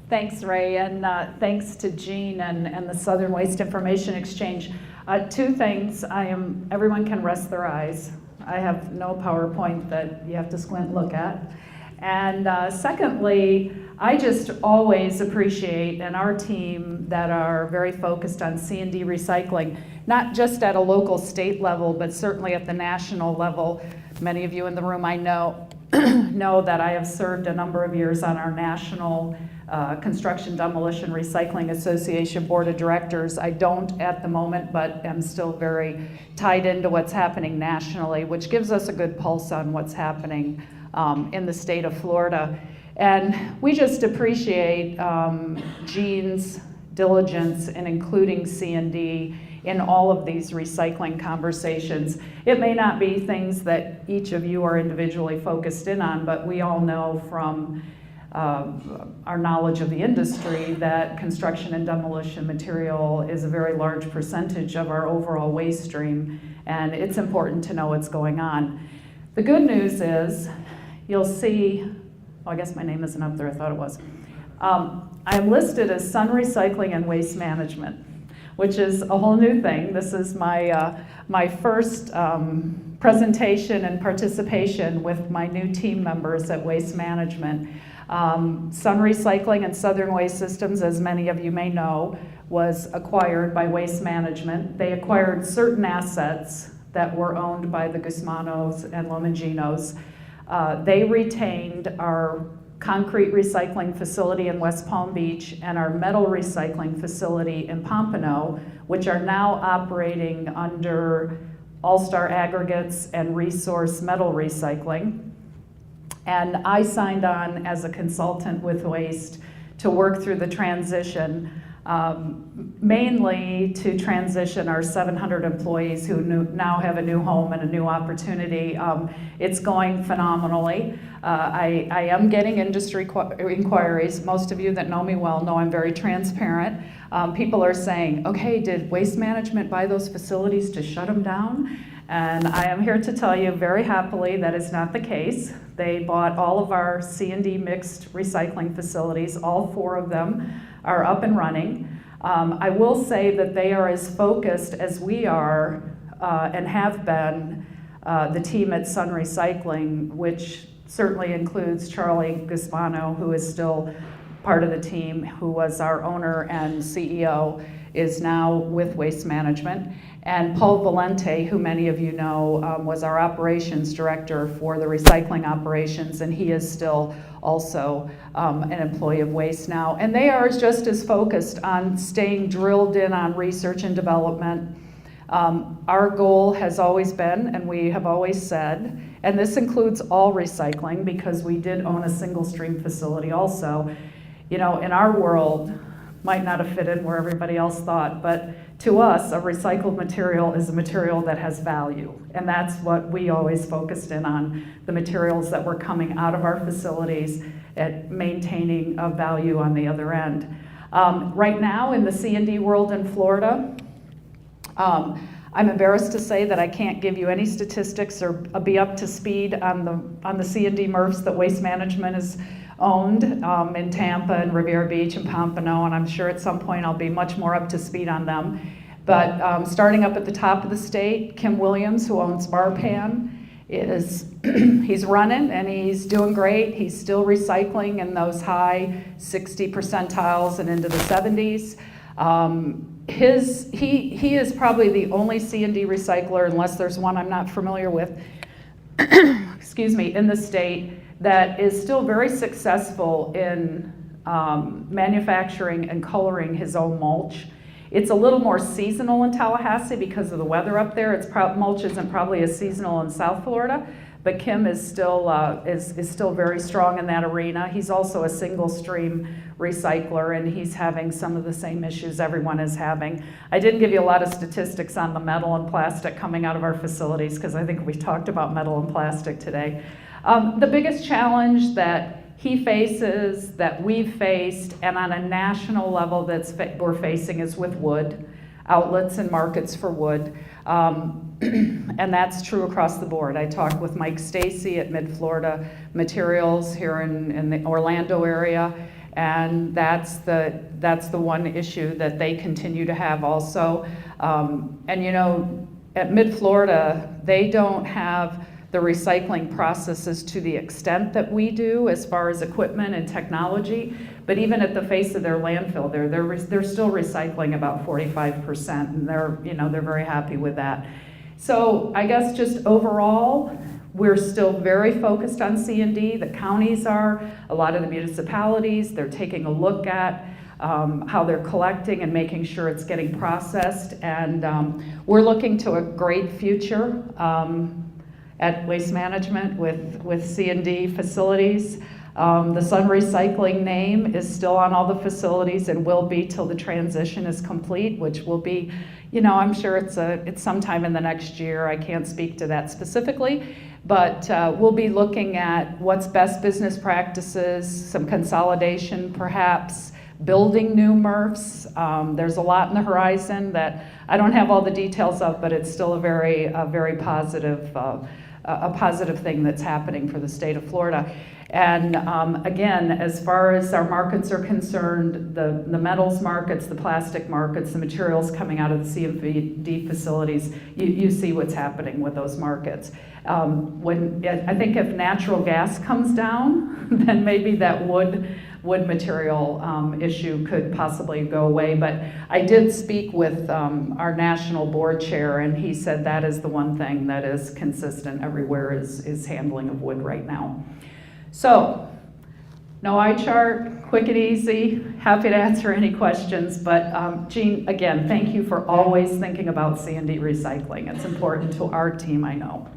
Thanks, Ray, and thanks to Jean and the Southern Waste Information Exchange. Two things. Everyone can rest their eyes. I have no PowerPoint that you have to squint and look at. And secondly, I just always appreciate, and our team that are very focused on C&D recycling, not just at a local state level, but certainly at the national level. Many of you in the room I know know that I have served a number of years on our national Construction Demolition Recycling Association Board of Directors. I don't at the moment, but am still very tied into what's happening nationally, which gives us a good pulse on what's happening in the state of Florida. And we just appreciate Jean's diligence in including C&D in all of these recycling conversations. It may not be things that each of you are individually focused in on, but we all know from our knowledge of the industry that construction and demolition material is a very large percentage of our overall waste stream, and it's important to know what's going on. The good news is, you'll see, I guess my name isn't up there, I thought it was. I'm listed as Sun Recycling and Waste Management, which is a whole new thing. This is my first presentation and participation with my new team members at Waste Management. Sun Recycling and Southern Waste Systems, as many of you may know, was acquired by Waste Management. They acquired certain assets that were owned by the Guzmanos and Lomanginos. They retained our concrete recycling facility in West Palm Beach and our metal recycling facility in Pompano, which are now operating under All-Star Aggregates and Resource Metal Recycling. And I signed on as a consultant with Waste to work through the transition, mainly to transition our 700 employees who now have a new home and a new opportunity. It's going phenomenally. I am getting industry inquiries. Most of you that know me well know I'm very transparent. People are saying, okay, did Waste Management buy those facilities to shut them down? And I am here to tell you very happily that is not the case. They bought all of our C&D mixed recycling facilities. All 4 of them are up and running. I will say that they are as focused as we are and have been, the team at Sun Recycling, which certainly includes Charlie Guzmano, who is still part of the team, who was our owner and CEO, is now with Waste Management. And Paul Valente, who many of you know, was our operations director for the recycling operations, and he is still also an employee of Waste now. And they are just as focused on staying drilled in on research and development. Our goal has always been, and we have always said, and this includes all recycling because we did own a single stream facility also, you know, in our world, might not have fit in where everybody else thought, but to us, a recycled material is a material that has value. And that's what we always focused in on, the materials that were coming out of our facilities at maintaining a value on the other end. Right now in the C&D world in Florida, I'm embarrassed to say that I can't give you any statistics or be up to speed on the C&D MRFs that Waste Management is owned in Tampa and Riviera Beach and Pompano, and I'm sure at some point I'll be much more up to speed on them. But starting up at the top of the state, Kim Williams, who owns Barpan, he's running and he's doing great. He's still recycling in those high 60 percentiles and into the 70s. He is probably the only C&D recycler, unless there's one I'm not familiar with, excuse me, in the state that is still very successful in manufacturing and coloring his own mulch. It's a little more seasonal in Tallahassee because of the weather up there. Mulch isn't probably as seasonal in South Florida, but Kim is still very strong in that arena. He's also a single stream recycler, and he's having some of the same issues everyone is having. I didn't give you a lot of statistics on the metal and plastic coming out of our facilities because I think we talked about metal and plastic today. The biggest challenge that he faces, that we've faced, and on a national level we're facing is with wood, outlets and markets for wood. And that's true across the board. I talked with Mike Stacy at Mid-Florida Materials here in the Orlando area, And that's the one issue that they continue to have also. And you know, at Mid-Florida, they don't have the recycling processes to the extent that we do as far as equipment and technology. But even at the face of their landfill, they're still recycling about 45%, and they're very happy with that. So I guess just overall, we're still very focused on C&D. The counties are, a lot of the municipalities, they're taking a look at how they're collecting and making sure it's getting processed. And we're looking to a great future at Waste Management with C&D facilities. The Sun Recycling name is still on all the facilities and will be till the transition is complete, which will be, you know, I'm sure it's sometime in the next year. I can't speak to that specifically, but we'll be looking at what's best business practices, some consolidation perhaps, building new MRFs. There's a lot in the horizon that I don't have all the details of, but it's still a very positive thing that's happening for the state of Florida. And again, as far as our markets are concerned, the metals markets, the plastic markets, the materials coming out of the CFD facilities, you see what's happening with those markets. I think if natural gas comes down, then maybe that wood material issue could possibly go away. But I did speak with our national board chair, and he said that is the one thing that is consistent everywhere is handling of wood right now. So, no eye chart, quick and easy, happy to answer any questions, but Jean, again, thank you for always thinking about C&D recycling. It's important to our team, I know.